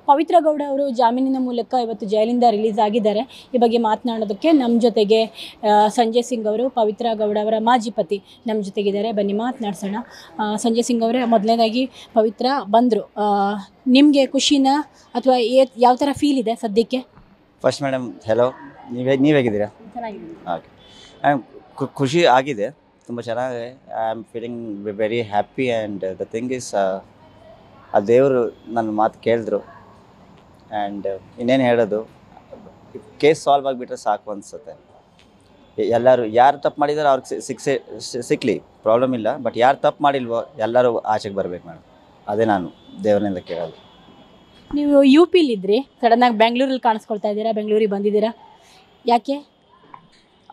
ಪವಿತ್ರ ಗೌಡ ಅವರು ಜಾಮೀನಿನ ಮೂಲಕ ಇವತ್ತು ಜೈಲಿಂದ ರಿಲೀಸ್ ಆಗಿದ್ದಾರೆ. ಈ ಬಗ್ಗೆ ಮಾತನಾಡೋದಕ್ಕೆ ನಮ್ಮ ಜೊತೆಗೆ ಸಂಜಯ್ ಸಿಂಗ್ ಅವರು, ಪವಿತ್ರ ಗೌಡ ಅವರ ಮಾಜಿ ಪತಿ ನಮ್ಮ ಜೊತೆಗಿದ್ದಾರೆ. ಬನ್ನಿ ಮಾತನಾಡ್ಸೋಣ. ಸಂಜಯ್ ಸಿಂಗ್ ಅವರೇ, ಮೊದಲನೇದಾಗಿ ಪವಿತ್ರ ಬಂದರು, ನಿಮಗೆ ಖುಷಿನ ಅಥವಾ ಯಾವ ಥರ ಫೀಲ್ ಇದೆ ಸದ್ಯಕ್ಕೆ? ಫಸ್ಟ್ ಮೇಡಮ್ ಹೆಲೋ, ನೀವು ಹೇಗಿದ್ದೀರಾ? ಚೆನ್ನಾಗಿದೆ. ಓಕೆ, ಖುಷಿ ಆಗಿದೆ, ತುಂಬ ಚೆನ್ನಾಗಿದೆ. I am feeling very happy and the thing is ಆ ದೇವರು ನನ್ನ ಮಾತು ಕೇಳಿದ್ರು. ಆ್ಯಂಡ್ ಇನ್ನೇನು ಹೇಳೋದು, ಕೇಸ್ ಸಾಲ್ವ್ ಆಗಿಬಿಟ್ರೆ ಸಾಕು ಅನಿಸುತ್ತೆ. ಎಲ್ಲರೂ ಯಾರು ತಪ್ಪು ಮಾಡಿದಾರೋ ಅವ್ರಿಗೆ ಸಿಕ್ಕಲಿ, ಪ್ರಾಬ್ಲಮ್ ಇಲ್ಲ. ಬಟ್ ಯಾರು ತಪ್ಪು ಮಾಡಿಲ್ವೋ ಎಲ್ಲರೂ ಆಚೆಗೆ ಬರಬೇಕು ಮೇಡಮ್. ಅದೇ ನಾನು ದೇವರಿಂದ ಕೇಳೋದು. ನೀವು ಯು ಪಿಲಿದ್ರಿ, ಸಡನ್ನಾಗಿ ಬೆಂಗಳೂರಲ್ಲಿ ಕಾಣಿಸ್ಕೊಳ್ತಾ ಇದ್ದೀರಾ, ಬೆಂಗಳೂರಿಗೆ ಬಂದಿದ್ದೀರಾ, ಯಾಕೆ?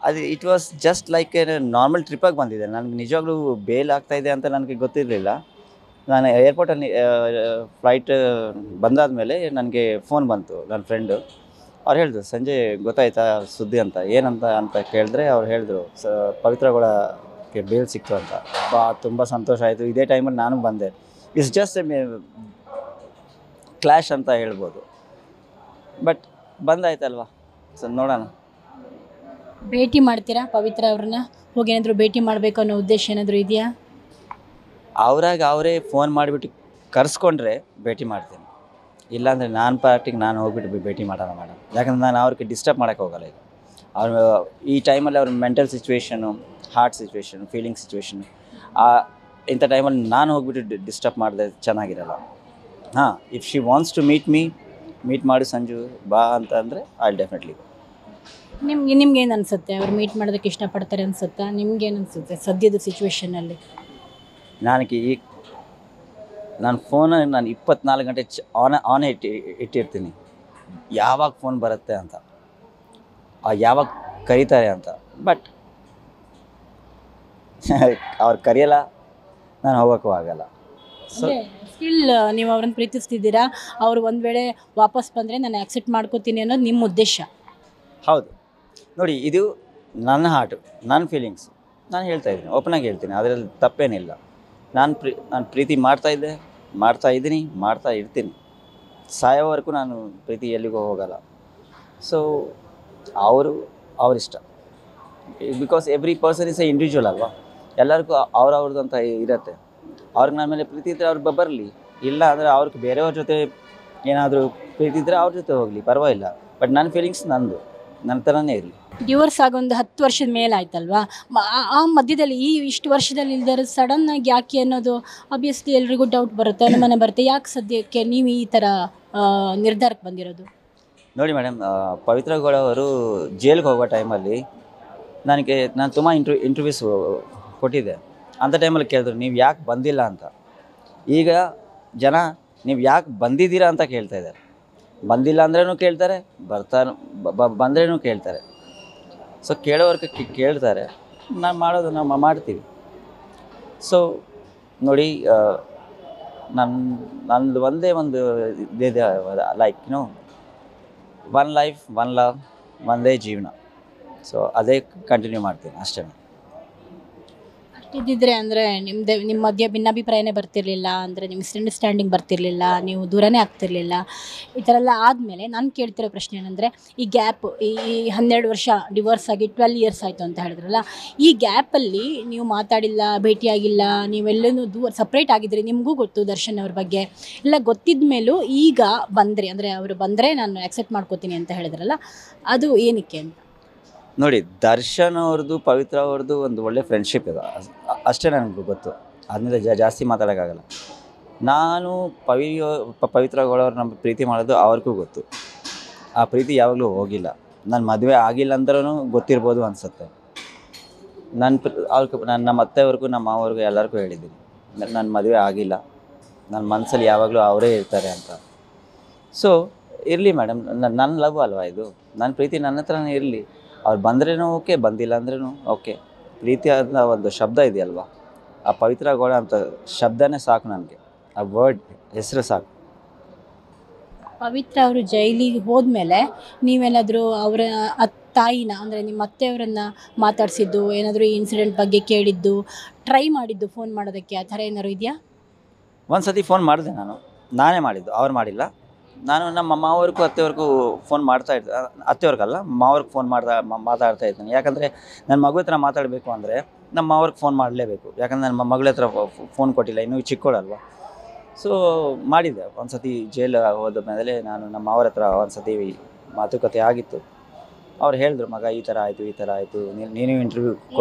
ಅದು it was just like a normal ಟ್ರಿಪ್ಪಾಗಿ ಬಂದಿದೆ. ನನಗೆ ನಿಜವಾಗ್ಲೂ ಬೇಲ್ ಆಗ್ತಾಯಿದೆ ಅಂತ ನನಗೆ ಗೊತ್ತಿರಲಿಲ್ಲ. ನಾನು ಏರ್ಪೋರ್ಟಲ್ಲಿ ಫ್ಲೈಟ್ ಬಂದಾದಮೇಲೆ ನನಗೆ ಫೋನ್ ಬಂತು ನನ್ನ ಫ್ರೆಂಡು. ಅವ್ರು ಹೇಳಿದ್ರು, ಸಂಜೆ ಗೊತ್ತಾಯ್ತಾ ಸುದ್ದಿ ಅಂತ, ಏನಂತ ಕೇಳಿದ್ರೆ ಅವ್ರು ಹೇಳಿದ್ರು, ಪವಿತ್ರಗೌಡಕ್ಕೆ ಬೇಲ್ ಸಿಕ್ತು ಅಂತ. ತುಂಬ ಸಂತೋಷ ಆಯಿತು. ಇದೇ ಟೈಮಲ್ಲಿ ನಾನು ಬಂದೆ. ಇಟ್ಸ್ ಜಸ್ಟ್ ಕ್ಲಾಶ್ ಅಂತ ಹೇಳ್ಬೋದು. ಬಟ್ ಬಂದಾಯ್ತಲ್ವ, ಸೊ ನೋಡೋಣ. ಭೇಟಿ ಮಾಡ್ತೀರಾ ಪವಿತ್ರ ಅವ್ರನ್ನ? ಹೋಗಿ ಏನಾದರೂ ಭೇಟಿ ಮಾಡಬೇಕು ಅನ್ನೋ ಉದ್ದೇಶ ಏನಾದರೂ ಇದೆಯಾ? ಅವರೇ ಫೋನ್ ಮಾಡಿಬಿಟ್ಟು ಕರೆಸ್ಕೊಂಡ್ರೆ ಭೇಟಿ ಮಾಡ್ತೀನಿ. ಇಲ್ಲಾಂದರೆ ನಾನು ಪಾರ್ಟಿಗೆ ನಾನು ಹೋಗ್ಬಿಟ್ಟು ಭೇಟಿ ಮಾಡೋಣ ಮೇಡಮ್. ಯಾಕಂದರೆ ನಾನು ಅವ್ರಿಗೆ ಡಿಸ್ಟರ್ಬ್ ಮಾಡೋಕ್ಕೆ ಹೋಗಲ್ಲ. ಈಗ ಅವ್ರು ಈ ಟೈಮಲ್ಲಿ ಅವ್ರ mental situation, heart situation, feeling situation, ಇಂಥ ಟೈಮಲ್ಲಿ ನಾನು ಹೋಗ್ಬಿಟ್ಟು ಡಿಸ್ಟರ್ಬ್ ಮಾಡಿದೆ ಚೆನ್ನಾಗಿರಲ್ಲ. ಹಾಂ, if she wants to meet ಮಾಡು ಸಂಜು ಬಾ ಅಂತ ಅಂದರೆ ಐ ವಿಲ್ ಡೆಫಿನೆಟ್ಲಿ. ನಿಮ್ಗೇನು ಅನಿಸುತ್ತೆ? ಅವ್ರು ಮೀಟ್ ಮಾಡೋದಕ್ಕೆ ಇಷ್ಟಪಡ್ತಾರೆ ಅನಿಸುತ್ತಾ? ನಿಮ್ಗೇನು ಅನಿಸುತ್ತೆ ಸದ್ಯದ ಸಿಚುವೇಶನಲ್ಲಿ? ನಾನು ಫೋನ 24 ಗಂಟೆ ಆನ್ ಇಟ್ಟಿರ್ತೀನಿ. ಯಾವಾಗ ಫೋನ್ ಬರುತ್ತೆ ಅಂತ, ಯಾವಾಗ ಕರೀತಾರೆ ಅಂತ. ಬಟ್ ಅವ್ರು ಕರೆಯಲ್ಲ, ನಾನು ಹೋಗೋಕ್ಕೂ ಆಗಲ್ಲ. ಸೊ ಸ್ಟಿಲ್ ನೀವು ಅವ್ರನ್ನ ಪ್ರೀತಿಸ್ತಿದ್ದೀರಾ? ಅವರು ಒಂದು ವೇಳೆ ವಾಪಸ್ ಬಂದರೆ ನಾನು ಆಕ್ಸೆಪ್ಟ್ ಮಾಡ್ಕೋತೀನಿ ಅನ್ನೋದು ನಿಮ್ಮ ಉದ್ದೇಶ? ಹೌದು ನೋಡಿ, ಇದು ನನ್ನ ಹಾರ್ಟು, ನನ್ನ ಫೀಲಿಂಗ್ಸು. ನಾನು ಹೇಳ್ತಾಯಿದ್ದೀನಿ, ಓಪನಾಗಿ ಹೇಳ್ತೀನಿ, ಅದರಲ್ಲಿ ತಪ್ಪೇನಿಲ್ಲ. ನಾನು ಪ್ರೀತಿ ಮಾಡ್ತಾಯಿದ್ದೀನಿ, ಮಾಡ್ತಾ ಇರ್ತೀನಿ. ಸಾಯೋವರೆಗೂ ನಾನು ಪ್ರೀತಿ ಎಲ್ಲಿಗೂ ಹೋಗಲ್ಲ. ಸೊ ಅವರಿಷ್ಟ. Because every person is a individual ಅಲ್ವಾ. ಎಲ್ಲರಿಗೂ ಅವ್ರದ್ದು ಅಂತ ಇರುತ್ತೆ. ಅವ್ರಿಗೆ ನನ್ನ ಮೇಲೆ ಪ್ರೀತಿ ಇದ್ದರೆ ಅವ್ರು ಬರಲಿ, ಇಲ್ಲ ಅಂದರೆ ಅವ್ರಿಗೆ ಬೇರೆಯವ್ರ ಜೊತೆ ಏನಾದರೂ ಪ್ರೀತಿ ಇದ್ದರೆ ಅವ್ರ ಜೊತೆ ಹೋಗಲಿ, ಪರವಾಗಿಲ್ಲ. ಬಟ್ ನನ್ನ ಫೀಲಿಂಗ್ಸ್ ನನ್ನ ಥರನೇ ಇರಲಿ. ಡಿವೋರ್ಸ್ ಆಗೊಂದು 10 ವರ್ಷದ ಮೇಲೆ ಆಯ್ತಲ್ವಾ? ಆ ಮಧ್ಯದಲ್ಲಿ ಇಷ್ಟು ವರ್ಷದಲ್ಲಿ ಇಲ್ದಾರೆ ಸಡನ್ನಾಗಿ ಯಾಕೆ ಅನ್ನೋದು ಆಬ್ವಿಯಸ್ಲಿ ಎಲ್ರಿಗೂ ಡೌಟ್ ಬರುತ್ತೆ, ಅನುಮಾನ ಬರುತ್ತೆ. ಯಾಕೆ ಸದ್ಯಕ್ಕೆ ನೀವು ಈ ಥರ ನಿರ್ಧಾರಕ್ಕೆ ಬಂದಿರೋದು? ನೋಡಿ ಮೇಡಮ್, ಪವಿತ್ರ ಗೌಡ ಅವರು ಜೈಲಿಗೆ ಹೋಗೋ ಟೈಮಲ್ಲಿ ನಾನು ತುಂಬ ಇಂಟರ್ವ್ಯೂಸ್ ಕೊಟ್ಟಿದ್ದೆ. ಅಂಥ ಟೈಮಲ್ಲಿ ಕೇಳಿದ್ರು, ನೀವು ಯಾಕೆ ಬಂದಿಲ್ಲ ಅಂತ. ಈಗ ಜನ ನೀವು ಯಾಕೆ ಬಂದಿದ್ದೀರಾ ಅಂತ ಕೇಳ್ತಾ ಇದ್ದಾರೆ. ಬಂದಿಲ್ಲ ಅಂದ್ರೂ ಕೇಳ್ತಾರೆ, ಬಂದ್ರೂ ಕೇಳ್ತಾರೆ. ಸೊ ಕೇಳೋವರ್ಗೆ ಕೇಳ್ತಾರೆ, ನಾವು ಮಾಡ್ತೀವಿ. ಸೊ ನೋಡಿ, ನಂದು ಒಂದೇ ಒಂದು ಇದೆ, like one life, one love, ಒಂದೇ ಜೀವನ. ಸೊ ಅದೇ ಕಂಟಿನ್ಯೂ ಮಾಡ್ತೀನಿ ಅಷ್ಟೇ. ಇದ್ದಿದ್ರೆ ಅಂದರೆ ನಿಮ್ಮ ಮಧ್ಯೆ ಭಿನ್ನಾಭಿಪ್ರಾಯನೇ ಬರ್ತಿರ್ಲಿಲ್ಲ, ಅಂದರೆ ನಿಮ್ಮ ಮಿಸ್ಅಂಡರ್ಸ್ಟ್ಯಾಂಡಿಂಗ್ ಬರ್ತಿರ್ಲಿಲ್ಲ, ನೀವು ದೂರನೇ ಆಗ್ತಿರ್ಲಿಲ್ಲ. ಈ ಥರ ಎಲ್ಲ ಆದಮೇಲೆ ನಾನು ಕೇಳ್ತಿರೋ ಪ್ರಶ್ನೆ ಏನಂದರೆ, ಈ ಗ್ಯಾಪ್, ಈ 12 ವರ್ಷ ಡಿವೋರ್ಸ್ ಆಗಿ 12 ಇಯರ್ಸ್ ಆಯಿತು ಅಂತ ಹೇಳಿದ್ರಲ್ಲ, ಈ ಗ್ಯಾಪಲ್ಲಿ ನೀವು ಮಾತಾಡಿಲ್ಲ, ಭೇಟಿಯಾಗಿಲ್ಲ, ನೀವೆಲ್ಲೂ ಸಪ್ರೇಟ್ ಆಗಿದ್ರಿ, ನಿಮಗೂ ಗೊತ್ತು ದರ್ಶನ್ ಅವ್ರ ಬಗ್ಗೆ ಎಲ್ಲ ಗೊತ್ತಿದ್ದ ಮೇಲೂ ಈಗ ಬಂದ್ರಿ, ಅಂದರೆ ಅವರು ಬಂದರೆ ನಾನು ಆಕ್ಸೆಪ್ಟ್ ಮಾಡ್ಕೋತೀನಿ ಅಂತ ಹೇಳಿದ್ರಲ್ಲ, ಅದು ಏನಕ್ಕೆ ಅಂತ? ನೋಡಿ, ದರ್ಶನ್ ಅವ್ರದ್ದು ಪವಿತ್ರ ಅವ್ರದ್ದು ಒಂದು ಒಳ್ಳೆ ಫ್ರೆಂಡ್ಶಿಪ್ ಇದೆ, ಅಷ್ಟೇ ನನಗೆ ಗೊತ್ತು. ಅದರಿಂದ ಜಾಸ್ತಿ ಮಾತಾಡೋಕ್ಕಾಗಲ್ಲ. ನಾನು ಪವಿತ್ರ ಗೌಡವ್ರು ನಮ್ಮ ಪ್ರೀತಿ ಮಾಡೋದು ಅವ್ರಿಗೂ ಗೊತ್ತು. ಆ ಪ್ರೀತಿ ಯಾವಾಗಲೂ ಹೋಗಿಲ್ಲ. ನನ್ನ ಮದುವೆ ಆಗಿಲ್ಲ ಅಂದ್ರೂ ಗೊತ್ತಿರ್ಬೋದು ಅನಿಸುತ್ತೆ. ನಮ್ಮ ಅತ್ತೆಯವ್ರಿಗೂ ನಮ್ಮ ಮಾವವ್ರಿಗೂ ಎಲ್ಲರಿಗೂ ಹೇಳಿದ್ದೀನಿ, ನನ್ನ ಮದುವೆ ಆಗಿಲ್ಲ, ನನ್ನ ಮನಸ್ಸಲ್ಲಿ ಯಾವಾಗಲೂ ಅವರೇ ಇರ್ತಾರೆ ಅಂತ. ಸೊ ಇರಲಿ ಮೇಡಮ್, ನನ್ನ ಲವ್ ಅಲ್ವಾ ಇದು, ನನ್ನ ಪ್ರೀತಿ ನನ್ನ ಹತ್ರನೇ ಇರಲಿ. ಅವ್ರು ಬಂದ್ರೂ ಓಕೆ, ಬಂದಿಲ್ಲ ಅಂದ್ರೂ ಓಕೆ. ಪ್ರೀತಿ ಅಂತ ಒಂದು ಶಬ್ದ ಇದೆಯಲ್ವ, ಆ ಪವಿತ್ರ ಗೌಡ ಅಂತ ಶಬ್ದನೇ ಸಾಕು ನನಗೆ, ಆ ವರ್ಡ್ ಹೆಸರು ಸಾಕು. ಪವಿತ್ರ ಅವರು ಜೈಲಿಗೆ ಹೋದ್ಮೇಲೆ ನೀವೇನಾದರೂ ಅವರ ತಾಯಿನ, ಅಂದರೆ ನಿಮ್ಮ ಅತ್ತೆಯವರನ್ನು ಮಾತಾಡಿಸಿದ್ದು, ಏನಾದರೂ ಈ ಇನ್ಸಿಡೆಂಟ್ ಬಗ್ಗೆ ಕೇಳಿದ್ದು, ಟ್ರೈ ಮಾಡಿದ್ದು ಫೋನ್ ಮಾಡೋದಕ್ಕೆ, ಆ ಥರ ಏನಾದ್ರು ಇದೆಯಾ? ಒಂದು ಸತಿ ಫೋನ್ ಮಾಡಿದೆ, ನಾನೇ ಮಾಡಿದ್ದು, ಅವ್ರು ಮಾಡಿಲ್ಲ. ನಾನು ನಮ್ಮ ಮಾವರಿಗೂ ಅತ್ತೆಯವ್ರಿಗೂ ಫೋನ್ ಮಾಡ್ತಾ ಇದ್ದೆ, ಅತ್ತೆಯವ್ರಿಗಲ್ಲ ಮಾವ್ರಿಗೆ ಫೋನ್ ಮಾತಾಡ್ತಾ ಇದ್ದೀನಿ. ಯಾಕಂದರೆ ನನ್ನ ಮಗು ಹತ್ರ ಮಾತಾಡಬೇಕು ಅಂದರೆ ನಮ್ಮ ಮಾವ್ರಿಗೆ ಫೋನ್ ಮಾಡಲೇಬೇಕು. ಯಾಕಂದರೆ ನನ್ನ ಮಗಳ ಹತ್ರ ಫೋನ್ ಕೊಟ್ಟಿಲ್ಲ, ಇನ್ನೂ ಚಿಕ್ಕವಳಲ್ವ. ಸೊ ಮಾಡಿದ್ದೆ ಒಂದು ಸತಿ ಜೈಲ್ ಹೋದ ಮೇಲೆ ನಾನು ನಮ್ಮ ಮಾವರ ಹತ್ರ ಒಂದು ಸತಿ ಮಾತುಕತೆ ಆಗಿತ್ತು. ಅವ್ರು ಹೇಳಿದ್ರು, ಮಗ ಈ ಥರ ಆಯಿತು, ನೀನು ಇಂಟರ್ವ್ಯೂ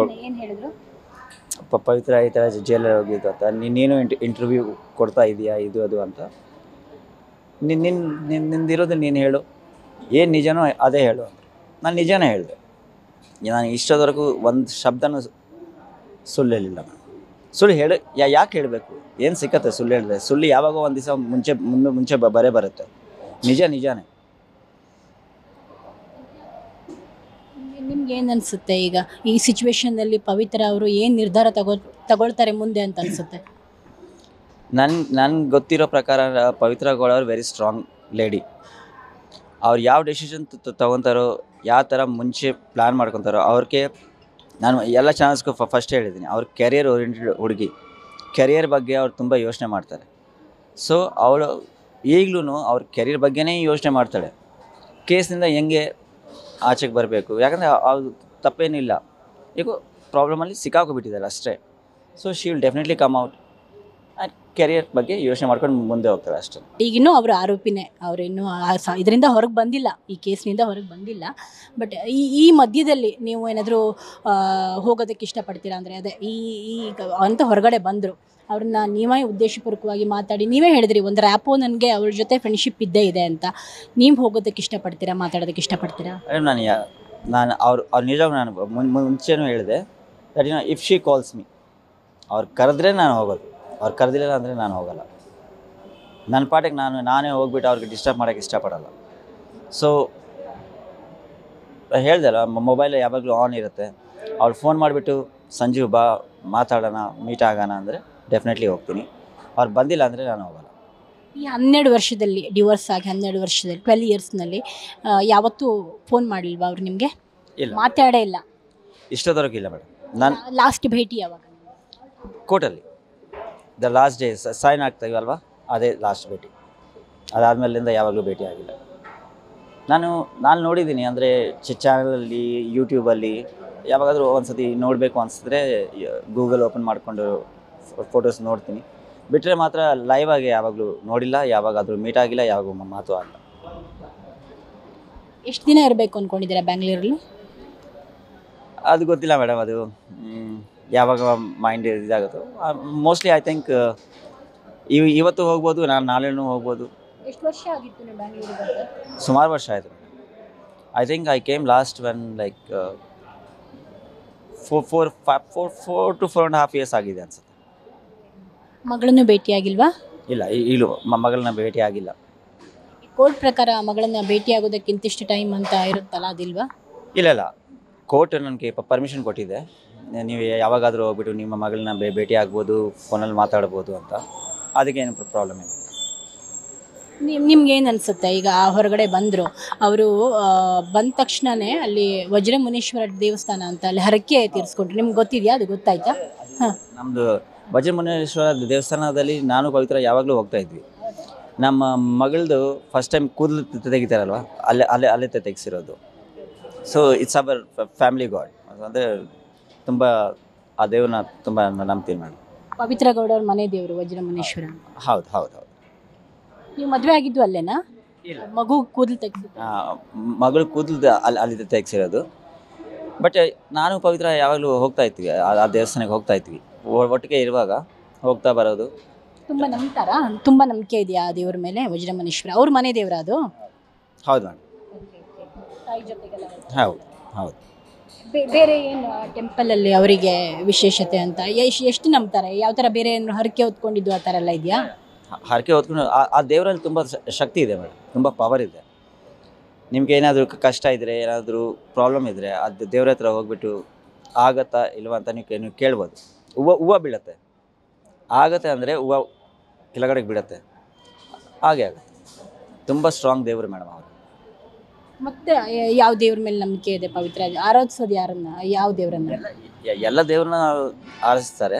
ಏನು ಹೇಳಿದ್ರು? ಪವಿತ್ರ ಈ ಥರ ಜೈಲಲ್ಲಿ ಹೋಗಿದ್ದು ಅಂತ, ನೀನು ಇಂಟರ್ವ್ಯೂ ಕೊಡ್ತಾ ಇದೀಯಾ ಇದು ಅದು ಅಂತ. ನಿಂದಿರೋದು ನೀನು ಹೇಳು, ಏನು ನಿಜನೋ ಅದೇ ಹೇಳು ಅಂತ. ನಾನು ನಿಜನೇ ಹೇಳಿದೆ. ನಾನು ಇಷ್ಟದವರೆಗೂ ಒಂದು ಶಬ್ದನೂ ಸುಳ್ಳು ಹೇಳಿಲ್ಲ. ಸುಳ್ಳು ಯಾಕೆ ಹೇಳಬೇಕು? ಏನು ಸಿಕ್ಕತ್ತೆ ಸುಳ್ಳು ಹೇಳಿದ್ರೆ? ಸುಳ್ಳು ಯಾವಾಗ ಒಂದು ದಿವಸ ಮುಂಚೆ ಬರುತ್ತೆ. ನಿಜಾನೇ. ನಿಮ್ಗೆ ಏನು ಅನಿಸುತ್ತೆ ಈಗ ಈ ಸಿಚುವೇಶನ್ನಲ್ಲಿ ಪವಿತ್ರ ಅವರು ಏನು ನಿರ್ಧಾರ ತಗೊಳ್ತಾರೆ ಮುಂದೆ ಅಂತ ಅನಿಸುತ್ತೆ? ನನ್ಗೆ ಗೊತ್ತಿರೋ ಪ್ರಕಾರ ಪವಿತ್ರ ಗೌಡ ಅವರು ವೆರಿ ಸ್ಟ್ರಾಂಗ್ ಲೇಡಿ. ಅವ್ರು ಯಾವ ಡೆಸಿಷನ್ ತೊಗೊತಾರೋ, ಯಾವ ಥರ ಮುಂಚೆ ಪ್ಲ್ಯಾನ್ ಮಾಡ್ಕೊತಾರೋ, ಅವ್ರಿಗೆ ನಾನು ಎಲ್ಲ ಚಾನಲ್ಸ್ಗೂ ಫಸ್ಟ್ ಹೇಳಿದ್ದೀನಿ, ಅವ್ರ ಕೆರಿಯರ್ ಓರಿಯೆಂಟೆಡ್ ಹುಡುಗಿ. ಕೆರಿಯರ್ ಬಗ್ಗೆ ಅವ್ರು ತುಂಬ ಯೋಚನೆ ಮಾಡ್ತಾರೆ. ಸೊ ಅವಳು ಈಗಲೂ ಅವ್ರ ಕೆರಿಯರ್ ಬಗ್ಗೆನೇ ಯೋಚನೆ ಮಾಡ್ತಾಳೆ. ಕೇಸ್ನಿಂದ ಹೆಂಗೆ ಆಚೆಗೆ ಬರಬೇಕು, ಯಾಕಂದರೆ ಅದು ತಪ್ಪೇನಿಲ್ಲ, ಈಗ ಪ್ರಾಬ್ಲಮಲ್ಲಿ ಸಿಕ್ಕಾಕೊಬಿಟ್ಟಿದ್ದಾರೆ ಅಷ್ಟೇ. So she will definitely come out. Career ಬಗ್ಗೆ ಯೋಚನೆ ಮಾಡ್ಕೊಂಡು ಮುಂದೆ ಹೋಗ್ತಾರೆ ಅಷ್ಟೇ. ಈಗಿನ್ನೂ ಅವರು ಆರೋಪಿನೇ, ಅವರಿನ್ನೂ ಇದರಿಂದ ಹೊರಗೆ ಬಂದಿಲ್ಲ, ಈ ಕೇಸ್ನಿಂದ ಹೊರಗೆ ಬಂದಿಲ್ಲ. ಬಟ್ ಈ ಮಧ್ಯದಲ್ಲಿ ನೀವು ಏನಾದರೂ ಹೋಗೋದಕ್ಕೆ ಇಷ್ಟಪಡ್ತೀರಾ? ಅಂದರೆ ಅದೇ ಈಗ ಅಂತ ಹೊರಗಡೆ ಬಂದರು, ಅವ್ರನ್ನ ನೀವೇ ಉದ್ದೇಶಪೂರ್ವಕವಾಗಿ ಮಾತಾಡಿ ನೀವೇ ಹೇಳಿದ್ರಿ ಒಂದು ರ್ಯಾಪೋ ನನಗೆ ಅವ್ರ ಜೊತೆ ಫ್ರೆಂಡ್ಶಿಪ್ ಇದ್ದೇ ಇದೆ ಅಂತ. ನೀವು ಹೋಗೋದಕ್ಕೆ ಇಷ್ಟಪಡ್ತೀರಾ, ಮಾತಾಡೋದಕ್ಕೆ ಇಷ್ಟಪಡ್ತೀರಾ? ನಾನು ಅವ್ರು ನಿಜವಾಗ ನಾನು ಮುಂಚೆನೂ ಹೇಳಿದೆ that if she calls me, ಅವ್ರು ಕರೆದ್ರೆ ನಾನು ಹೋಗೋದು, ಅವ್ರು ಕರೆದಿಲ್ಲ ಅಂದರೆ ನಾನು ಹೋಗಲ್ಲ. ನನ್ನ ಪಾಟಿಗೆ ನಾನೇ ಹೋಗ್ಬಿಟ್ಟು ಅವ್ರಿಗೆ ಡಿಸ್ಟರ್ಬ್ ಮಾಡೋಕ್ಕೆ ಇಷ್ಟಪಡಲ್ಲ. ಸೊ ಹೇಳ್ದೆ ಅಲ್ಲ, ಮೊಬೈಲ್ ಯಾವಾಗಲೂ ಆನ್ ಇರುತ್ತೆ. ಅವ್ಳು ಫೋನ್ ಮಾಡಿಬಿಟ್ಟು ಸಂಜೀವ್ ಬಾ ಮಾತಾಡೋಣ, ಮೀಟ್ ಆಗೋಣ ಅಂದರೆ ಡೆಫಿನೆಟ್ಲಿ ಹೋಗ್ತೀನಿ. ಅವ್ರು ಬಂದಿಲ್ಲ ಅಂದರೆ ನಾನು ಹೋಗಲ್ಲ. ಈ 12 ವರ್ಷದಲ್ಲಿ ಡಿವೋರ್ಸ್ ಆಗಿ 12 ವರ್ಷದಲ್ಲಿ 12 ಇಯರ್ಸ್ನಲ್ಲಿ ಯಾವತ್ತೂ ಫೋನ್ ಮಾಡಲಿಲ್ವಾ ಅವ್ರು ನಿಮಗೆ? ಇಲ್ಲ, ಮಾತಾಡೇ ಇಲ್ಲ ಇಷ್ಟೊತ್ತವರೆಗೂ ಇಲ್ಲ ಮೇಡಮ್. ನಾನು ಲಾಸ್ಟ್ ಭೇಟಿ ಯಾವಾಗ? ಕೋರ್ಟಲ್ಲಿ ದ ಲಾಸ್ಟ್ ಡೇ ಸೈನ್ ಆಗ್ತಾಯಿವಲ್ವ, ಅದೇ ಲಾಸ್ಟ್ ಭೇಟಿ. ಅದಾದಮೇಲಿಂದ ಯಾವಾಗಲೂ ಭೇಟಿ ಆಗಿಲ್ಲ. ನಾನು ನೋಡಿದ್ದೀನಿ, ಅಂದರೆ ಚಾನಲಲ್ಲಿ ಯೂಟ್ಯೂಬಲ್ಲಿ ಯಾವಾಗಾದರೂ ಒಂದು ಸತಿ ನೋಡಬೇಕು ಅನಿಸಿದ್ರೆ ಗೂಗಲ್ ಓಪನ್ ಮಾಡಿಕೊಂಡು ಫೋಟೋಸ್ ನೋಡ್ತೀನಿ. ಬಿಟ್ಟರೆ ಮಾತ್ರ ಲೈವ್ ಆಗಿ ಯಾವಾಗಲೂ ನೋಡಿಲ್ಲ, ಯಾವಾಗಾದರೂ ಮೀಟ್ ಆಗಿಲ್ಲ, ಯಾವಾಗೂ ಮಾತು ಆಗಿಲ್ಲ. ಎಷ್ಟು ದಿನ ಇರಬೇಕು ಅಂದ್ಕೊಂಡಿದ್ದೀರಾ ಬ್ಯಾಂಗ್ಳೂರಲ್ಲಿ? ಅದು ಗೊತ್ತಿಲ್ಲ ಮೇಡಮ್, ಅದು ಯಾವಾಗ ಮೈಂಡ್ ಇದಾಗುತ್ತೋ. ಮೋಸ್ಟ್ಲಿ ಐ ಥಿಂಕ್ ಇವತ್ತು ಹೋಗ್ಬೋದು, ನಾನು ನಾಳೆನೂ ಹೋಗ್ಬೋದು. ಎಷ್ಟು ವರ್ಷ ಆಗಿತ್ತು ನೀವು ಬ್ಯಾಂಗ್ಳೂರಿಗೆ? ಸುಮಾರು ವರ್ಷ ಆಯಿತು. I think I came last when like 4 to 4.5 years ಆಗಿದೆ ಅನ್ಸುತ್ತೆ. ಮಗಳನ್ನು ಭೇಟಿಯಾಗಿಲ್ವಾ? ಇಲ್ಲ, ಈಗಲೂ ಮಗಳನ್ನ ಭೇಟಿ ಆಗಿಲ್ಲ. ಕೋರ್ಟ್ ಪ್ರಕಾರ ಮಗಳನ್ನ ಭೇಟಿಯಾಗೋದಕ್ಕೆ ಇಂತಿಷ್ಟು ಟೈಮ್ ಅಂತ ಇರುತ್ತಲ್ಲ, ಅದಿಲ್ವಾ? ಇಲ್ಲ, ಕೋರ್ಟ್ ನನಗೆ ಪರ್ಮಿಷನ್ ಕೊಟ್ಟಿದೆ, ನೀವು ಯಾವಾಗಾದರೂ ಹೋಗ್ಬಿಟ್ಟು ನಿಮ್ಮ ಮಗಳನ್ನ ಭೇಟಿ ಆಗ್ಬೋದು, ಫೋನಲ್ಲಿ ಮಾತಾಡ್ಬೋದು ಅಂತ. ಅದಕ್ಕೇನು ಪ್ರಾಬ್ಲಮ್ ಇಲ್ಲ. ನಿಮ್ಗೇನು ಅನಿಸುತ್ತೆ ಈಗ ಹೊರಗಡೆ ಬಂದರು ಅವರು? ಬಂದ ತಕ್ಷಣವೇ ಅಲ್ಲಿ ವಜ್ರಮುನೀಶ್ವರ ದೇವಸ್ಥಾನ ಅಂತ ಅಲ್ಲಿ ಹರಕೆ ತೀರಿಸ್ಕೊಂಡ್ರು, ನಿಮ್ಗೆ ಗೊತ್ತಿದೆಯಾ? ಅದು ಗೊತ್ತಾಯ್ತಾ? ಹಾಂ, ನಮ್ಮದು ವಜ್ರಮುನೀಶ್ವರ ದೇವಸ್ಥಾನದಲ್ಲಿ ನಾನು ಪವಿತ್ರ ಯಾವಾಗಲೂ ಹೋಗ್ತಾ ಇದ್ವಿ. ನಮ್ಮ ಮಗಳದು ಫಸ್ಟ್ ಟೈಮ್ ಕೂದಲು ತೆಗಿತಾರಲ್ವ, ಅಲ್ಲೇ ತೆಗೆಸಿರೋದು. So it's our family god. ಅಂದರೆ ತುಂಬ ಆ ದೇವ್ರನ್ನ ತುಂಬ ನಂಬ್ತೀನಿ ನಾನು. ಪವಿತ್ರ ಗೌಡ ಅವ್ರ ಮನೆ ದೇವರು ವಜ್ರಮುನೀಶ್ವರ. ಹೌದು. ನೀವು ಮದುವೆ ಆಗಿದ್ದು ಅಲ್ಲೇನಾ? ಮಗು ಕೂದಲು ತೆಗೆಸಿ? ಮಗಳು ಕೂದಲು ಅಲ್ಲಿ ತೆಗೆಸಿರೋದು. ಬಟ್ ನಾನು ಪವಿತ್ರ ಯಾವಾಗಲೂ ಹೋಗ್ತಾ ಇದ್ವಿ, ಆ ದೇವಸ್ಥಾನಕ್ಕೆ ಹೋಗ್ತಾ ಇದ್ವಿ, ಒಟ್ಟಿಗೆ ಇರುವಾಗ ಹೋಗ್ತಾ ಬರೋದು. ತುಂಬ ನಂಬ್ತಾರಾ? ತುಂಬ ನಂಬಿಕೆ ಇದೆಯಾ ಆ ದೇವ್ರ ಮೇಲೆ? ವಜ್ರಮುನೀಶ್ವರ ಅವ್ರ ಮನೆ ದೇವ್ರ ಅದು? ಹೌದು ಮೇಡಮ್. ಹೌದು. ಬೇರೆ ಏನು ಟೆಂಪಲಲ್ಲಿ ಅವರಿಗೆ ವಿಶೇಷತೆ ಅಂತ ಎಷ್ಟು ನಂಬ್ತಾರೆ? ಯಾವ ಥರ ಬೇರೆ ಏನು ಹರಕೆ ಹೊತ್ಕೊಂಡಿದ್ದು ಆ ಥರ ಎಲ್ಲ ಇದೆಯಾ? ಹರಕೆ ಹೊತ್ಕೊಂಡು ಆ ದೇವರಲ್ಲಿ ತುಂಬ ಶಕ್ತಿ ಇದೆ ಮೇಡಮ್, ತುಂಬ ಪವರ್ ಇದೆ. ನಿಮ್ಗೆ ಏನಾದರೂ ಕಷ್ಟ ಇದ್ದರೆ, ಏನಾದರೂ ಪ್ರಾಬ್ಲಮ್ ಇದ್ದರೆ ಅದು ದೇವ್ರ ಹತ್ರ ಹೋಗ್ಬಿಟ್ಟು ಆಗತ್ತಾ ಇಲ್ವಾ ಅಂತ ನೀವು ಕೇಳ್ಬೋದು. ಹೂವು ಬೀಳುತ್ತೆ, ಆಗತ್ತೆ ಅಂದರೆ ಹೂವು ಕೆಳಗಡೆಗೆ ಬೀಳುತ್ತೆ, ಹಾಗೆ ಆಗುತ್ತೆ. ತುಂಬ ಸ್ಟ್ರಾಂಗ್ ದೇವರು ಮೇಡಮ್ ಅವರು. ಮತ್ತು ಯಾವ ದೇವ್ರ ಮೇಲೆ ನಂಬಿಕೆ ಇದೆ ಪವಿತ್ರ? ಆರಾಧಿಸೋದು ಯಾರನ್ನ? ಯಾವ ದೇವರನ್ನ? ಎಲ್ಲ ದೇವ್ರನ್ನ ಆರಿಸ್ತಾರೆ,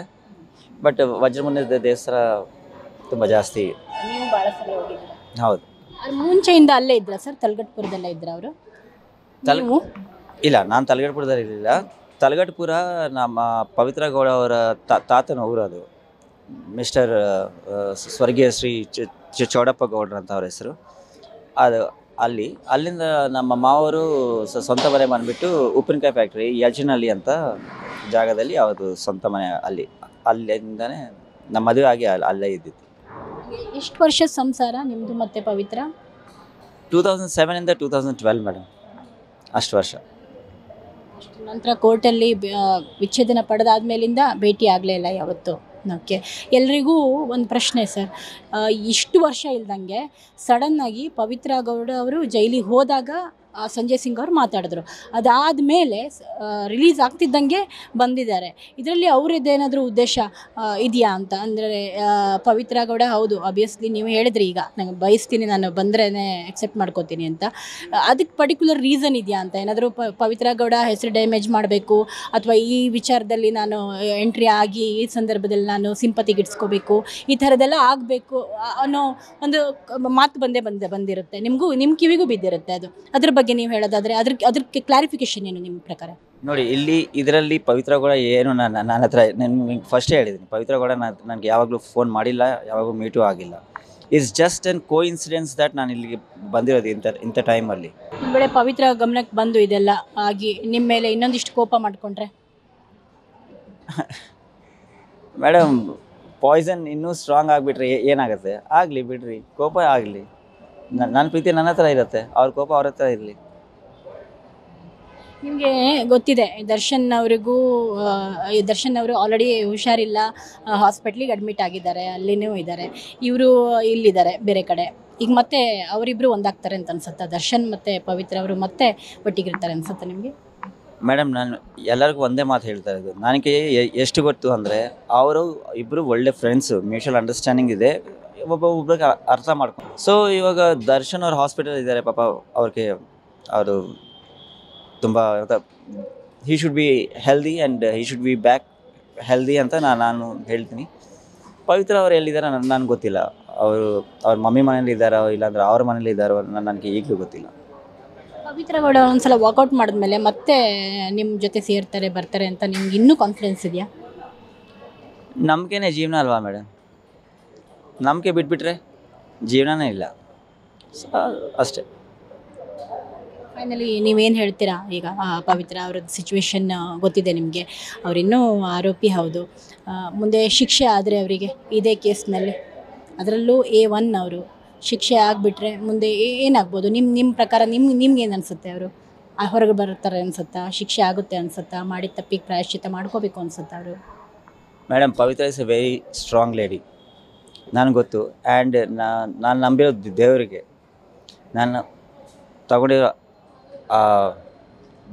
ಬಟ್ ವಜ್ರಮುನಿ ದೇವಸ್ಥಾನ ತುಂಬ ಜಾಸ್ತಿ. ನೀವು ಭಾಳ ಸಲ ಹೋಗಿದ್ದೀರಾ? ಹೌದು. ಮುಂಚೆಯಿಂದ ಅಲ್ಲೇ ಇದ್ರ ಸರ್, ತಲಗಟ್ಪುರದಲ್ಲೇ ಇದ್ರ ಅವರು? ನೀವು ಇಲ್ಲ, ನಾನು ತಲಗಟ್ಪುರದಲ್ಲಿ ಇರಲಿಲ್ಲ. ತಲಗಟ್ಪುರ ನಮ್ಮ ಪವಿತ್ರ ಗೌಡ ಅವರ ತಾತನ ಊರು. ಅದು ಮಿಸ್ಟರ್ ಸ್ವರ್ಗೀಯ ಶ್ರೀ ಚೌಡಪ್ಪ ಗೌಡ್ರ ಅಂತ ಅವ್ರ ಹೆಸರು. ಅದು ಅಲ್ಲಿಂದ ನಮ್ಮ ಮಾವರು ಸ್ವಂತ ಮನೆ ಬಂದುಬಿಟ್ಟು ಉಪ್ಪಿನಕಾಯಿ ಫ್ಯಾಕ್ಟ್ರಿ ಯಜನಹಳ್ಳಿ ಅಂತ ಜಾಗದಲ್ಲಿ ಅವ್ರದ್ದು ಸ್ವಂತ ಮನೆ. ಅಲ್ಲಿಂದನೇ ನಮ್ಮ ಮದುವೆ ಆಗಿ ಅಲ್ಲೇ ಇದ್ದಿತ್ತು. ಎಷ್ಟು ವರ್ಷದ ಸಂಸಾರ ನಿಮ್ಮದು ಮತ್ತು ಪವಿತ್ರ? 2007ಇಂದ 2012 ಮೇಡಮ್, ಅಷ್ಟು ವರ್ಷ. ನಂತರ ಕೋರ್ಟಲ್ಲಿ ವಿಚ್ಛೇದನ ಪಡೆದಾದ್ಮೇಲಿಂದ ಭೇಟಿ ಆಗಲೇ ಇಲ್ಲ ಯಾವತ್ತು? ಓಕೆ. ಎಲ್ರಿಗೂ ಒಂದು ಪ್ರಶ್ನೆ ಸರ್, ಇಷ್ಟು ವರ್ಷ ಇಲ್ದಂಗೆ ಸಡನ್ನಾಗಿ ಪವಿತ್ರ ಗೌಡ ಅವರು ಜೈಲಿಗೆ ಹೋದಾಗ ಸಂಜಯ್ ಸಿಂಗ್ ಅವರು ಮಾತಾಡಿದ್ರು. ಅದಾದಮೇಲೆ ರಿಲೀಸ್ ಆಗ್ತಿದ್ದಂಗೆ ಬಂದಿದ್ದಾರೆ. ಇದರಲ್ಲಿ ಅವರದ್ದೇನಾದರೂ ಉದ್ದೇಶ ಇದೆಯಾ ಅಂತ? ಅಂದರೆ ಪವಿತ್ರ ಗೌಡ ಹೌದು ಆಬ್ವಿಯಸ್ಲಿ ನೀವು ಹೇಳಿದ್ರಿ, ಈಗ ನಂಗೆ ಬಯಸ್ತೀನಿ, ನಾನು ಬಂದ್ರೇ ಎಕ್ಸೆಪ್ಟ್ ಮಾಡ್ಕೋತೀನಿ ಅಂತ. ಅದಕ್ಕೆ ಪರ್ಟಿಕ್ಯುಲರ್ ರೀಸನ್ ಇದೆಯಾ ಅಂತ? ಏನಾದರೂ ಪವಿತ್ರ ಗೌಡ ಹೆಸರು ಡ್ಯಾಮೇಜ್ ಮಾಡಬೇಕು, ಅಥವಾ ಈ ವಿಚಾರದಲ್ಲಿ ನಾನು ಎಂಟ್ರಿ ಆಗಿ ಈ ಸಂದರ್ಭದಲ್ಲಿ ನಾನು ಸಿಂಪತಿ ಗಿಟ್ಸ್ಕೋಬೇಕು, ಈ ಥರದ್ದೆಲ್ಲ ಆಗಬೇಕು ಅನ್ನೋ ಒಂದು ಮಾತು ಬಂದಿರುತ್ತೆ. ನಿಮ್ಮ ಕಿವಿಗೂ ಬಿದ್ದಿರುತ್ತೆ ಅದು. ಅದ್ರ ಬಗ್ಗೆ ನೀವು ಹೇಳೋದಾದರೆ ಅದಕ್ಕೆ ಕ್ಲಾರಿಫಿಕೇಶನ್ ಏನು ನಿಮ್ಮ ಪ್ರಕಾರ? ನೋಡಿ, ಇದರಲ್ಲಿ ಪವಿತ್ರ ಗೌಡ ಏನು ನನ್ನ ಹತ್ರ ನಿಮ್ಗೆ ಫಸ್ಟೇ ಹೇಳಿದ್ದೀನಿ, ಪವಿತ್ರ ಗೌಡ ನನಗೆ ಯಾವಾಗಲೂ ಫೋನ್ ಮಾಡಿಲ್ಲ, ಯಾವಾಗೂ ಮೀಟು ಆಗಿಲ್ಲ. It's just an coincidence that ನಾನು ಇಲ್ಲಿಗೆ ಬಂದಿರೋದು ಇಂಥ ಟೈಮಲ್ಲಿ. ಒಂದು ವೇಳೆ ಪವಿತ್ರ ಗಮನಕ್ಕೆ ಬಂದು ಇದೆಲ್ಲ ಆಗಿ ನಿಮ್ಮ ಮೇಲೆ ಇನ್ನೊಂದಿಷ್ಟು ಕೋಪ ಮಾಡಿಕೊಂಡ್ರೆ? ಮೇಡಮ್, ಪಾಯ್ಸನ್ ಇನ್ನೂ ಸ್ಟ್ರಾಂಗ್ ಆಗಿಬಿಟ್ರೆ ಏನಾಗುತ್ತೆ? ಆಗಲಿ ಬಿಡ್ರಿ, ಕೋಪ ಆಗಲಿ. ನನ್ನ ಪ್ರೀತಿ ನನ್ನ ಹತ್ರ ಇರುತ್ತೆ, ಅವ್ರ ಕೋಪ ಅವ್ರ ಹತ್ರ ಇರಲಿ. ನಿಮಗೆ ಗೊತ್ತಿದೆ ದರ್ಶನ್ ಅವರು ಆಲ್ರೆಡಿ ಹುಷಾರಿಲ್ಲ, ಹಾಸ್ಪಿಟ್ಲಿಗೆ ಅಡ್ಮಿಟ್ ಆಗಿದ್ದಾರೆ, ಅಲ್ಲಿನೂ ಇದ್ದಾರೆ. ಇವರು ಇಲ್ಲಿದ್ದಾರೆ ಬೇರೆ ಕಡೆ. ಈಗ ಮತ್ತೆ ಅವರಿಬ್ಬರು ಒಂದಾಗ್ತಾರೆ ಅಂತ ಅನ್ಸುತ್ತಾ? ದರ್ಶನ್ ಮತ್ತು ಪವಿತ್ರ ಅವರು ಮತ್ತೆ ಒಟ್ಟಿಗಿರ್ತಾರೆ ಅನ್ಸುತ್ತಾ ನಿಮಗೆ? ಮೇಡಮ್, ನಾನು ಎಲ್ಲರಿಗೂ ಒಂದೇ ಮಾತು ಹೇಳ್ತಾ ಇರೋದು, ನನಗೆ ಎಷ್ಟು ಗೊತ್ತು ಅಂದರೆ ಅವರು ಇಬ್ಬರು ಒಳ್ಳೆ ಫ್ರೆಂಡ್ಸು, ಮ್ಯೂಚುವಲ್ ಅಂಡರ್ಸ್ಟ್ಯಾಂಡಿಂಗ್ ಇದೆ, ಒಬ್ಬೊಬ್ರಿಗೆ ಅರ್ಥ ಮಾಡ್ಕೊಂಡು. ಸೊ ಇವಾಗ ದರ್ಶನ್ ಅವ್ರು ಹಾಸ್ಪಿಟಲ್ ಇದ್ದಾರೆ, ಪಾಪ ಅವರು ತುಂಬ he should be healthy and he should be back healthy ಅಂತ ನಾನು ಹೇಳ್ತೀನಿ. ಪವಿತ್ರ ಅವ್ರು ಎಲ್ಲಿದ್ದಾರೆ ನನಗೆ ಗೊತ್ತಿಲ್ಲ. ಅವ್ರ ಮಮ್ಮಿ ಮನೇಲಿ ಇದ್ದಾರೋ ಇಲ್ಲಾಂದ್ರೆ ಅವ್ರ ಮನೇಲಿ ಇದ್ದಾರೋ ನನಗೆ ಈಗಲೂ ಗೊತ್ತಿಲ್ಲ. ಪವಿತ್ರ ಗೌಡ ಒಂದ್ಸಲ ವಾಕೌಟ್ ಮಾಡಿದ್ಮೇಲೆ ಮತ್ತೆ ನಿಮ್ಮ ಜೊತೆ ಸೇರ್ತಾರೆ ಬರ್ತಾರೆ ಅಂತ ನಿಮ್ಗೆ ಇನ್ನೂ ಕಾನ್ಫಿಡೆನ್ಸ್ ಇದೆಯಾ? ನಂಬಿಕೆನೇ ಜೀವನ ಅಲ್ವಾ ಮೇಡಮ್? ನಂಬಿಕೆ ಬಿಟ್ಬಿಟ್ರೆ ಜೀವನನೇ ಇಲ್ಲ, ಅಷ್ಟೇ. ಫೈನಲಿ ನೀವೇನು ಹೇಳ್ತೀರಾ? ಈಗ ಪವಿತ್ರ ಅವ್ರದ್ದು ಸಿಚುವೇಶನ್ ಗೊತ್ತಿದೆ ನಿಮಗೆ, ಅವರಿನ್ನೂ ಆರೋಪಿ ಹೌದು. ಮುಂದೆ ಶಿಕ್ಷೆ ಆದರೆ ಅವರಿಗೆ ಇದೇ ಕೇಸ್ನಲ್ಲಿ, ಅದರಲ್ಲೂ A1 ಅವರು ಶಿಕ್ಷೆ ಆಗಿಬಿಟ್ರೆ ಮುಂದೆ ಏನಾಗ್ಬೋದು? ನಿಮ್ಮ ಪ್ರಕಾರ ನಿಮ್ಗೆ ಏನು ಅನಿಸುತ್ತೆ? ಅವರು ಹೊರಗೆ ಬರ್ತಾರೆ ಅನ್ಸುತ್ತಾ? ಶಿಕ್ಷೆ ಆಗುತ್ತೆ ಅನ್ಸುತ್ತಾ? ಮಾಡಿದ ತಪ್ಪಿಗೆ ಪ್ರಾಯಶ್ಚಿತ್ತ ಮಾಡ್ಕೋಬೇಕು ಅನ್ಸುತ್ತಾ ಅವರು? Madam, Pavithra is a very strong lady, ನನಗೆ ಗೊತ್ತು. ಆ್ಯಂಡ್ ನಾನು ನಂಬಿರೋದು ದೇವರಿಗೆ, ನಾನು ತಗೊಂಡಿರೋ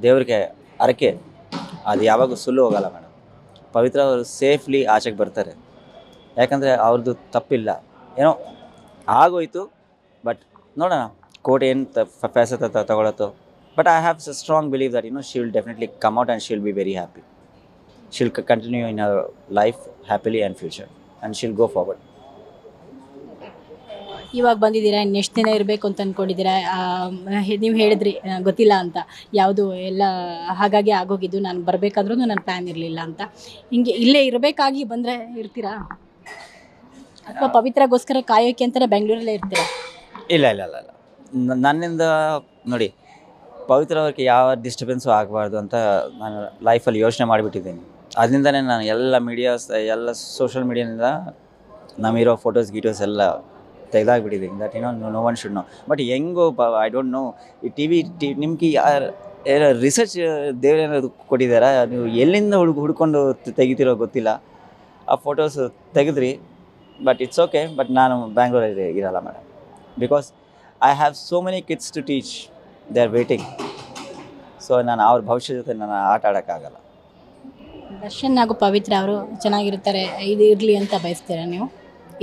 ದೇವರಿಗೆ ಹರಕೆ ಅದು ಯಾವಾಗೂ ಸುಳ್ಳು ಹೋಗಲ್ಲ ಮೇಡಮ್. ಪವಿತ್ರ ಅವರು ಸೇಫ್ಲಿ ಆಚೆಗೆ ಬರ್ತಾರೆ, ಯಾಕಂದರೆ ಅವ್ರದ್ದು ತಪ್ಪಿಲ್ಲ. ಏನೋ ಆಗೋಯ್ತು, ಬಟ್ ನೋಡೋಣ ಕೋರ್ಟ್ ಏನು ಫೈಸಲ ತಗೊಳತ್ತೋ. But I have strong believe that she will definitely come out and she will be very happy. She will continue in our life happily and future and she will go forward. ಇವಾಗ ಬಂದಿದ್ದೀರಾ, ಇನ್ನೆಷ್ಟು ದಿನ ಇರಬೇಕು ಅಂತ ಅಂದ್ಕೊಂಡಿದ್ದೀರಾ? ನೀವು ಹೇಳಿದ್ರಿ ಗೊತ್ತಿಲ್ಲ ಅಂತ, ಯಾವುದು ಎಲ್ಲ ಹಾಗಾಗಿ ಆಗೋಗಿದ್ದು, ನಾನು ಬರಬೇಕಾದ್ರೂ ನನ್ನ ಪ್ಲ್ಯಾನ್ ಇರಲಿಲ್ಲ ಅಂತ. ಹಿಂಗೆ ಇಲ್ಲೇ ಇರಬೇಕಾಗಿ ಬಂದರೆ ಇರ್ತೀರಾ, ಅಥವಾ ಪವಿತ್ರಗೋಸ್ಕರ ಕಾಯೋಕ್ಕೆ ಅಂತಲೇ ಬೆಂಗಳೂರಲ್ಲೇ ಇರ್ತೀರಾ? ಇಲ್ಲ ಇಲ್ಲ ಇಲ್ಲ ಇಲ್ಲ, ನನ್ನಿಂದ ನೋಡಿ, ಪವಿತ್ರ ಅವ್ರಿಗೆ ಯಾವ ಡಿಸ್ಟರ್ಬೆನ್ಸು ಆಗಬಾರ್ದು ಅಂತ ನಾನು ಲೈಫಲ್ಲಿ ಯೋಚನೆ ಮಾಡಿಬಿಟ್ಟಿದ್ದೀನಿ. ಅದರಿಂದನೇ ನಾನು ಎಲ್ಲ ಮೀಡಿಯಾಸ್, ಎಲ್ಲ ಸೋಷಲ್ ಮೀಡಿಯಾನಿಂದ ನಮ್ಮಿರೋ ಫೋಟೋಸ್ ಗೀಟೋಸ್ ಎಲ್ಲ ತೆಗೆದಾಗ್ಬಿಟ್ಟಿದ್ದೀನಿ. That no one should know. But ಹೆಂಗೋ ಐ ಡೋಂಟ್ ನೋ, ಈ ಟಿ ನಿಮ್ಗೆ ಏನೋ ರಿಸರ್ಚ್ ದೇವರೇನಾದ್ರು ಕೊಟ್ಟಿದ್ದಾರಾ? ನೀವು ಎಲ್ಲಿಂದ ಹುಡ್ಕೊಂಡು ತೆಗಿತಿರೋ ಗೊತ್ತಿಲ್ಲ. ಆ ಫೋಟೋಸ್ ತೆಗೆದ್ರಿ, ಬಟ್ ಇಟ್ಸ್ ಓಕೆ. ಬಟ್ ನಾನು ಬ್ಯಾಂಗ್ಳೂರಲ್ಲಿ ಇರಲ್ಲ madam, because I have so many kids to teach, they are waiting. So ನಾನು ಅವ್ರ ಭವಿಷ್ಯ ಜೊತೆ ನಾನು ಆಟ ಆಡೋಕ್ಕಾಗಲ್ಲ. ದರ್ಶನ್ ಹಾಗೂ ಪವಿತ್ರ ಅವರು ಚೆನ್ನಾಗಿರ್ತಾರೆ, ಇದು ಇರಲಿ ಅಂತ ಬಯಸ್ತೀರಾ ನೀವು?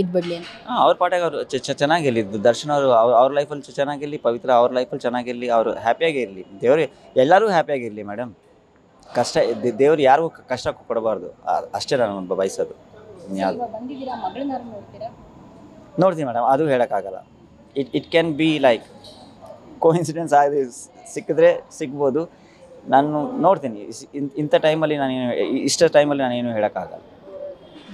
ಇದು ಬಿಡಲಿ ಅಂತ? ಅವ್ರ ಪಾಠಕ್ಕೆ ಅವರು ಚೆನ್ನಾಗಿರಲಿ. ದರ್ಶನ್ ಅವರು ಅವ್ರ ಲೈಫಲ್ಲಿ ಚೆನ್ನಾಗಿರಲಿ, ಪವಿತ್ರ ಅವ್ರ ಲೈಫಲ್ಲಿ ಚೆನ್ನಾಗಿರಲಿ, ಅವರು ಹ್ಯಾಪಿಯಾಗೇ ಇರಲಿ. ದೇವರು ಎಲ್ಲರೂ ಹ್ಯಾಪಿಯಾಗಿರಲಿ ಮೇಡಮ್. ಕಷ್ಟ ದೇವ್ರು ಯಾರಿಗೂ ಕಷ್ಟ ಕೊಡಬಾರ್ದು, ಅಷ್ಟೇ ನಾನು ಬಯಸೋದು. ಯಾವುದು ಬಂದಿದ್ದೀರಾ, ಮಗಳನ್ನ ನೋಡ್ತೀರಾ? ನೋಡ್ತೀನಿ ಮೇಡಮ್, ಅದು ಹೇಳೋಕ್ಕಾಗಲ್ಲ. It can be like coincidence ಆಗಿ ಸಿಕ್ಕಿದ್ರೆ ಸಿಗ್ಬೋದು. ನಾನು ನೋಡ್ತೀನಿ ಇಂಥ ಟೈಮಲ್ಲಿ ನಾನೇನು ಇಷ್ಟ ಟೈಮಲ್ಲಿ ನಾನೇನು ಹೇಳೋಕ್ಕಾಗಲ್ಲ.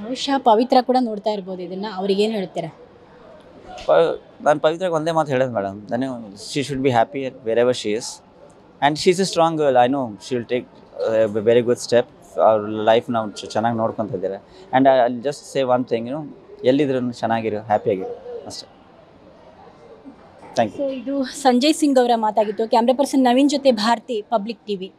ಬಹುಶಃ ಪವಿತ್ರ ಕೂಡ ನೋಡ್ತಾ ಇರ್ಬೋದು ಇದನ್ನು, ಅವ್ರಿಗೇನು ಹೇಳ್ತೀರಾ? ನಾನು ಪವಿತ್ರಗೆ ಒಂದೇ ಮಾತು ಹೇಳೋದು madam, she should be happy wherever she is and she is a strong girl. I know she will take very good step. ಅವ್ರ ಲೈಫ್ ನಾವು ಚೆನ್ನಾಗಿ ನೋಡ್ಕೊತ ಇದ್ದಾರೆ. And I just say one thing, ಎಲ್ಲಿದ್ರು ಚೆನ್ನಾಗಿರು, ಹ್ಯಾಪಿಯಾಗಿರು ಅಷ್ಟೇ. Thank you. ಸೊ ಇದು ಸಂಜಯ್ ಸಿಂಗ್ ಅವರ ಮಾತಾಗಿತ್ತು. ಕ್ಯಾಮ್ರಾ ಪರ್ಸನ್ ನವೀನ್ ಜೊತೆ ಭಾರತಿ, ಪಬ್ಲಿಕ್ ಟಿವಿ.